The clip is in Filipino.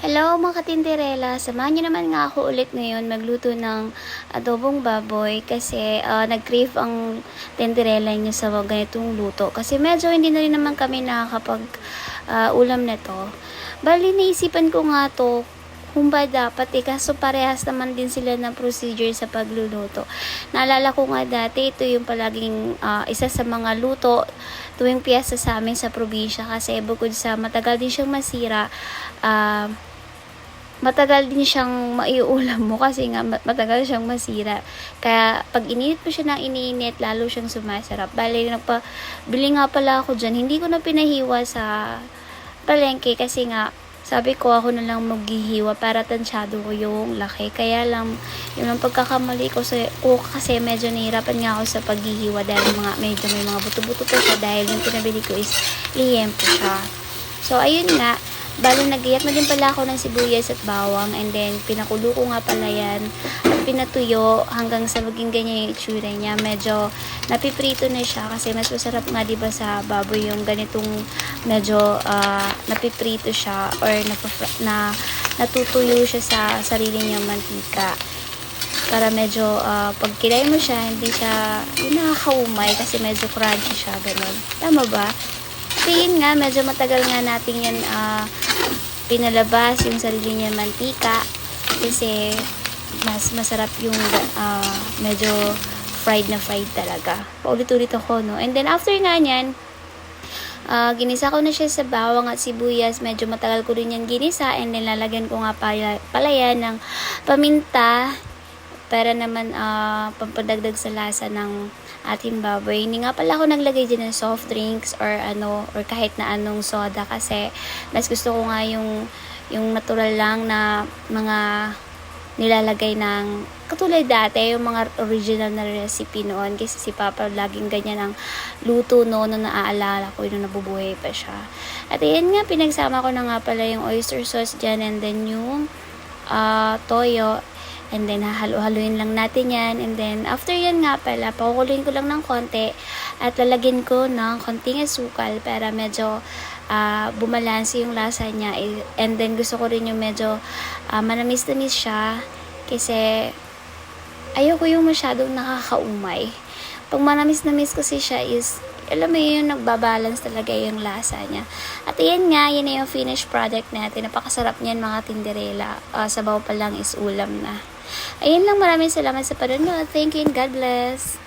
Hello mga katinderela, samahan niyo naman nga ako ulit ngayon magluto ng adobong baboy kasi nag-crave ang tinderela niyo sa ganitong luto kasi medyo hindi na rin naman kami nakakapag ulam na to. Bali naisipan ko nga to kung ba dapat kaso parehas naman din sila ng procedure sa pagluluto. Naalala ko nga dati ito yung palaging isa sa mga luto tuwing piyesta sa amin sa probinsya kasi bukod sa matagal din siyang masira, matagal din siyang maiulam mo kasi nga matagal siyang masira. Kaya pag ininit mo siya ng iniinit, lalo siyang sumasarap. Bali, bili nga pala ako dyan. Hindi ko na pinahiwa sa palengke kasi nga sabi ko ako na lang maghihiwa para tansyado ko yung laki. Kaya lang, yun ang pagkakamali ko kasi medyo nahihirapan nga ako sa paghihiwa dahil medyo may mga buto-buto pa siya dahil yung pinabili ko is liyempo siya. So, ayun nga. Bali, nagiyat na din pala ako ng sibuyas at bawang and then pinakulo ko nga pala yan at pinatuyo hanggang sa maging ganyan yung itsura niya. Medyo napiprito na siya kasi mas masarap nga diba sa baboy yung ganitong medyo napiprito siya or natutuyo siya sa sarili niyang mantika. Para medyo pag kinay mo siya, hindi siya nakakaumay kasi medyo crunchy siya, ganun. Tama ba? Kasi yun nga, medyo matagal nga natin yan pinalabas yung sarili niya mantika kasi mas masarap yung medyo fried na fried talaga. Paulit-ulit ako, no? And then after nga nyan, ginisa ko na siya sa bawang at sibuyas. Medyo matagal ko rin yan ginisa and then lalagyan ko nga pala yan ng paminta para naman pampadagdag sa lasa ng ating baboy. Hindi nga pala ako naglagay dyan ng soft drinks or kahit na anong soda kasi mas gusto ko nga yung natural lang na mga nilalagay ng katulad dati, yung mga original na recipe noon kasi si Papa laging ganyan ang luto noon nung naaalala ko yung nabubuhay pa siya. At ayan nga, pinagsama ko na nga pala yung oyster sauce dyan and then yung toyo. And then, hahalo-haluin lang natin yan. And then, after yan nga pala, pakukuloyin ko lang ng konti at lalagyan ko ng konting asukal para medyo bumalansi yung lasa niya. And then, gusto ko rin yung medyo manamis-namis siya kasi ayoko yung masyadong nakakaumay. Pag manamis-namis kasi siya is alam mo yun, nagbabalance talaga yung lasa niya. At ayan nga, yun na yung finished product natin. Napakasarap niyan mga tinderela. Sabaw pa lang is ulam na. Ayun lang, maraming salamat sa panonood. Thank you and God bless.